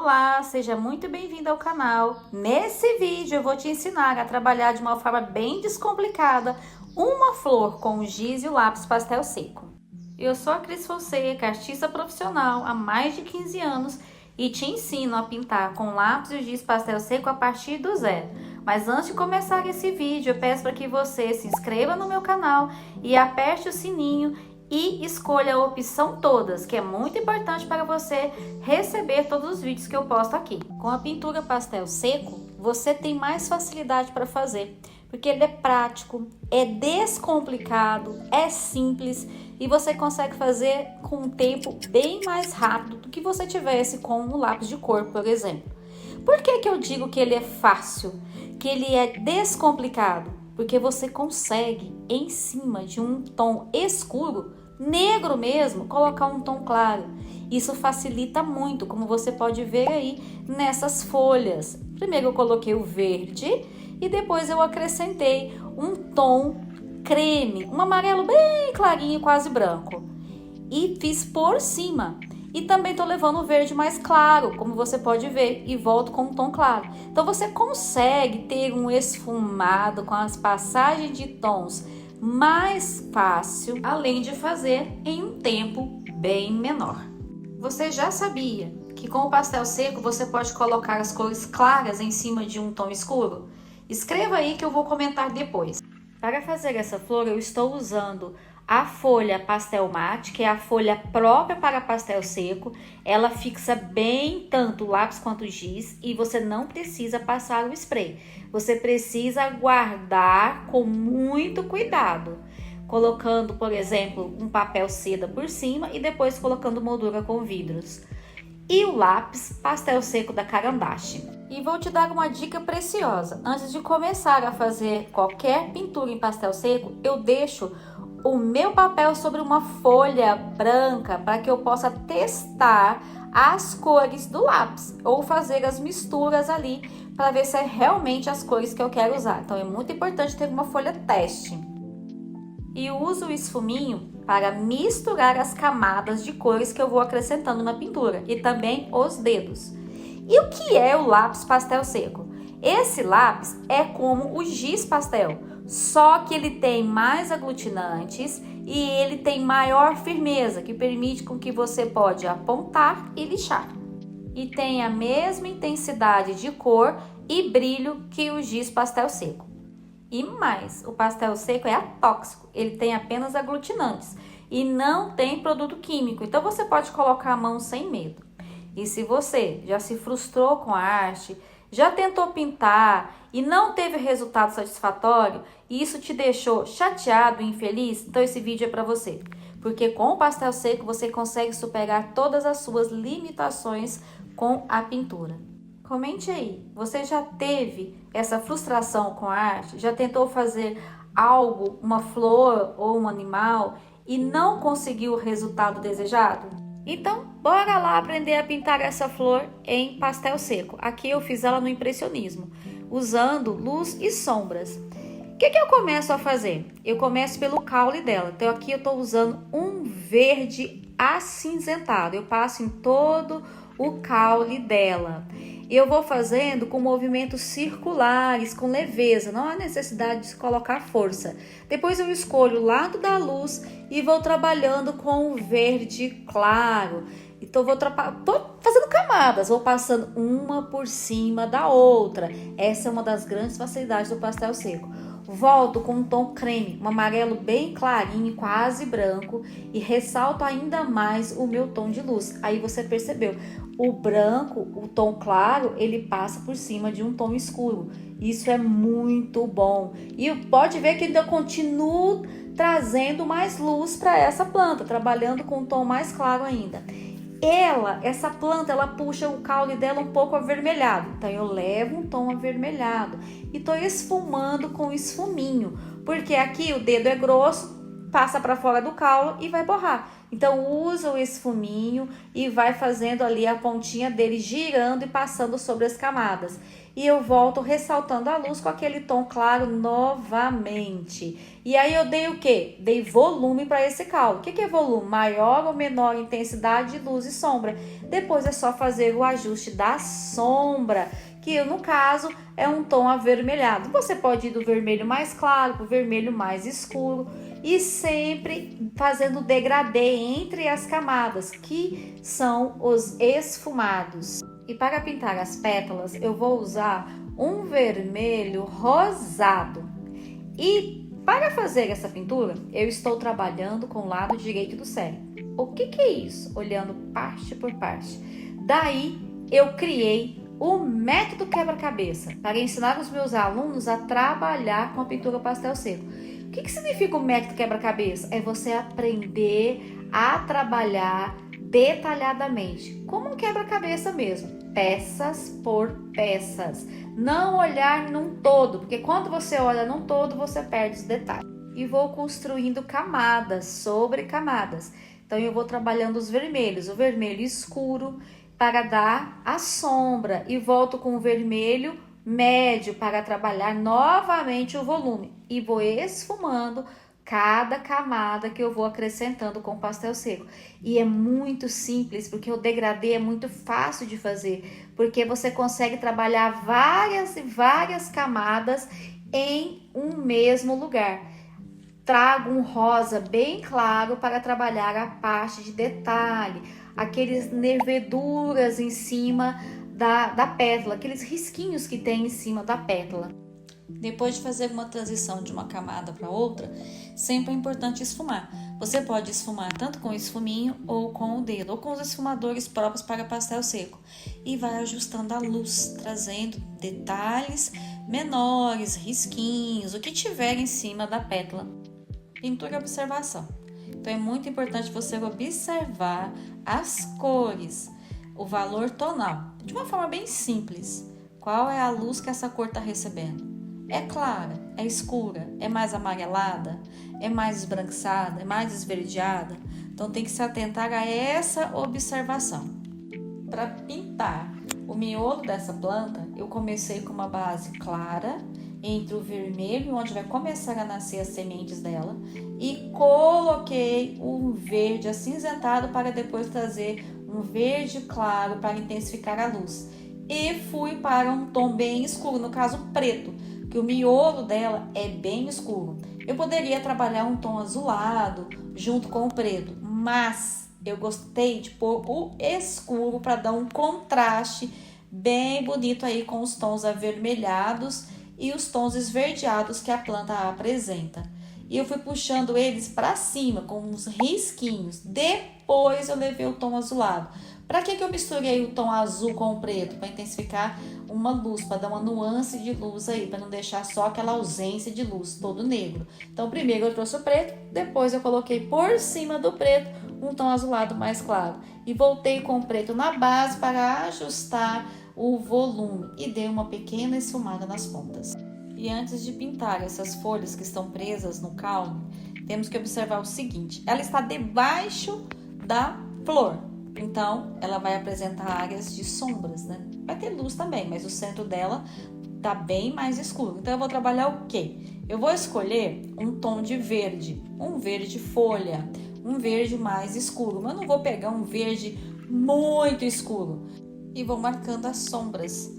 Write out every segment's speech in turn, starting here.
Olá, seja muito bem-vindo ao canal. Nesse vídeo eu vou te ensinar a trabalhar de uma forma bem descomplicada uma flor com o giz e o lápis pastel seco. Eu sou a Cris Fonseca, artista profissional há mais de 15 anos e te ensino a pintar com lápis e giz pastel seco a partir do zero. Mas antes de começar esse vídeo, eu peço para que você se inscreva no meu canal e aperte o sininho e escolha a opção todas, que é muito importante para você receber todos os vídeos que eu posto aqui. Com a pintura pastel seco, você tem mais facilidade para fazer, porque ele é prático, é descomplicado, é simples e você consegue fazer com um tempo bem mais rápido do que você tivesse com um lápis de cor, por exemplo. Por que eu digo que ele é fácil, que ele é descomplicado? Porque você consegue, em cima de um tom escuro, negro mesmo, colocar um tom claro. Isso facilita muito, como você pode ver aí nessas folhas. Primeiro eu coloquei o verde e depois eu acrescentei um tom creme, um amarelo bem clarinho, quase branco. E fiz por cima. E também estou levando o verde mais claro, como você pode ver, e volto com um tom claro. Então você consegue ter um esfumado com as passagens de tons mais fácil, além de fazer em um tempo bem menor. Você já sabia que com o pastel seco você pode colocar as cores claras em cima de um tom escuro? Escreva aí que eu vou comentar depois. Para fazer essa flor eu estou usando a folha pastel mate, que é a folha própria para pastel seco. Ela fixa bem tanto o lápis quanto o giz e você não precisa passar o spray. Você precisa guardar com muito cuidado, colocando, por exemplo, um papel seda por cima e depois colocando moldura com vidros. E o lápis pastel seco da Carandache. E vou te dar uma dica preciosa. Antes de começar a fazer qualquer pintura em pastel seco, eu deixo o meu papel sobre uma folha branca para que eu possa testar as cores do lápis ou fazer as misturas ali para ver se é realmente as cores que eu quero usar. Então é muito importante ter uma folha teste. E uso o esfuminho para misturar as camadas de cores que eu vou acrescentando na pintura e também os dedos. E o que é o lápis pastel seco? Esse lápis é como o giz pastel, só que ele tem mais aglutinantes e ele tem maior firmeza, que permite com que você pode apontar e lixar. E tem a mesma intensidade de cor e brilho que o giz pastel seco. E mais, o pastel seco é atóxico, ele tem apenas aglutinantes e não tem produto químico, então você pode colocar a mão sem medo. E se você já se frustrou com a arte, já tentou pintar e não teve resultado satisfatório e isso te deixou chateado e infeliz, então esse vídeo é para você. Porque com o pastel seco você consegue superar todas as suas limitações com a pintura. Comente aí, você já teve essa frustração com a arte? Já tentou fazer algo, uma flor ou um animal e não conseguiu o resultado desejado? Então, bora lá aprender a pintar essa flor em pastel seco. Aqui eu fiz ela no impressionismo, usando luz e sombras. O que eu começo a fazer? Eu começo pelo caule dela. Então aqui eu estou usando um verde acinzentado. Eu passo em todo o caule dela. Eu vou fazendo com movimentos circulares, com leveza, não há necessidade de colocar força. Depois eu escolho o lado da luz e vou trabalhando com o verde claro. Então tô fazendo camadas, vou passando uma por cima da outra. Essa é uma das grandes facilidades do pastel seco. Volto com um tom creme, um amarelo bem clarinho, quase branco, e ressalto ainda mais o meu tom de luz. Aí você percebeu, o branco, o tom claro, ele passa por cima de um tom escuro. Isso é muito bom. E pode ver que ainda continuo trazendo mais luz para essa planta, trabalhando com um tom mais claro ainda. Essa planta, ela puxa o caule dela um pouco avermelhado. Então eu levo um tom avermelhado e tô esfumando com esfuminho, porque aqui o dedo é grosso, passa para fora do caule e vai borrar. Então usa o esfuminho e vai fazendo ali a pontinha dele, girando e passando sobre as camadas. E eu volto ressaltando a luz com aquele tom claro novamente. E aí eu dei o quê? Dei volume para esse caule. O que é volume? Maior ou menor intensidade de luz e sombra. Depois é só fazer o ajuste da sombra, que no caso é um tom avermelhado. Você pode ir do vermelho mais claro para o vermelho mais escuro e sempre fazendo degradê entre as camadas, que são os esfumados. E para pintar as pétalas, eu vou usar um vermelho rosado. E para fazer essa pintura, eu estou trabalhando com o lado direito do cérebro. O que é isso? Olhando parte por parte. Daí, eu criei o método quebra-cabeça para ensinar os meus alunos a trabalhar com a pintura pastel seco. O que significa o método quebra-cabeça? É você aprender a trabalhar detalhadamente, como um quebra-cabeça mesmo, peças por peças. Não olhar num todo, porque quando você olha num todo, você perde os detalhes. E vou construindo camadas sobre camadas. Então eu vou trabalhando os vermelhos, o vermelho escuro para dar a sombra e volto com o vermelho médio para trabalhar novamente o volume e vou esfumando cada camada que eu vou acrescentando com pastel seco. E é muito simples, porque o degradê é muito fácil de fazer, porque você consegue trabalhar várias e várias camadas em um mesmo lugar. Trago um rosa bem claro para trabalhar a parte de detalhe, aqueles nerveduras em cima da pétala, aqueles risquinhos que tem em cima da pétala. Depois de fazer uma transição de uma camada para outra, sempre é importante esfumar. Você pode esfumar tanto com esfuminho ou com o dedo, ou com os esfumadores próprios para pastel seco. E vai ajustando a luz, trazendo detalhes menores, risquinhos, o que tiver em cima da pétala. Pintura e observação. Então é muito importante você observar as cores, o valor tonal, de uma forma bem simples. Qual é a luz que essa cor está recebendo? É clara? É escura? É mais amarelada? É mais esbranquiçada? É mais esverdeada? Então tem que se atentar a essa observação. Para pintar o miolo dessa planta, eu comecei com uma base clara, entre o vermelho, onde vai começar a nascer as sementes dela, e coloquei um verde acinzentado para depois trazer um verde claro para intensificar a luz. E fui para um tom bem escuro, no caso preto, que o miolo dela é bem escuro. Eu poderia trabalhar um tom azulado junto com o preto, mas eu gostei de pôr o escuro para dar um contraste bem bonito aí com os tons avermelhados e os tons esverdeados que a planta apresenta. E eu fui puxando eles para cima com uns risquinhos. Depois eu levei o tom azulado. Para que eu misturei o tom azul com o preto? Para intensificar uma luz, para dar uma nuance de luz aí, para não deixar só aquela ausência de luz, todo negro. Então primeiro eu trouxe o preto, depois eu coloquei por cima do preto um tom azulado mais claro. E voltei com o preto na base para ajustar o volume e dei uma pequena esfumada nas pontas. E antes de pintar essas folhas que estão presas no caule, temos que observar o seguinte: ela está debaixo da flor, então ela vai apresentar áreas de sombras, né? Vai ter luz também, mas o centro dela tá bem mais escuro. Então eu vou trabalhar o quê? Eu vou escolher um tom de verde, um verde folha, um verde mais escuro, mas eu não vou pegar um verde muito escuro. E vou marcando as sombras.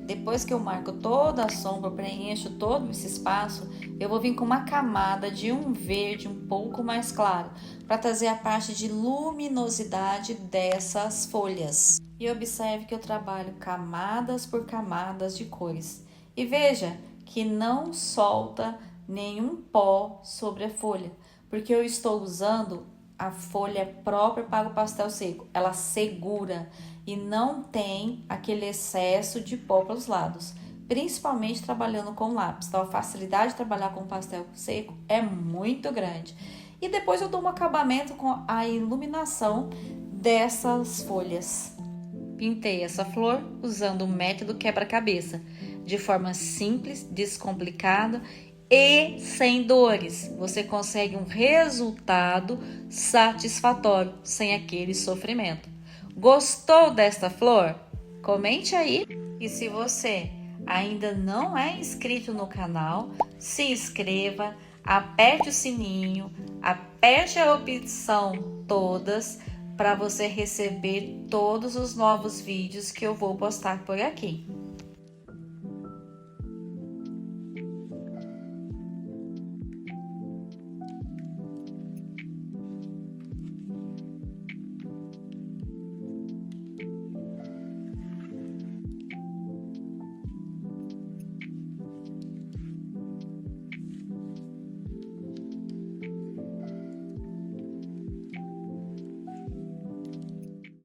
Depois que eu marco toda a sombra, preencho todo esse espaço, eu vou vir com uma camada de um verde um pouco mais claro, para trazer a parte de luminosidade dessas folhas. E observe que eu trabalho camadas por camadas de cores. E veja que não solta nenhum pó sobre a folha, porque eu estou usando a folha própria para o pastel seco. Ela segura e não tem aquele excesso de pó pelos lados, principalmente trabalhando com lápis. Então a facilidade de trabalhar com pastel seco é muito grande. E depois eu dou um acabamento com a iluminação dessas folhas. Pintei essa flor usando o método quebra-cabeça, de forma simples, descomplicada e sem dores. Você consegue um resultado satisfatório, sem aquele sofrimento. Gostou desta flor? Comente aí. E se você ainda não é inscrito no canal, se inscreva, aperte o sininho, aperte a opção todas para você receber todos os novos vídeos que eu vou postar por aqui.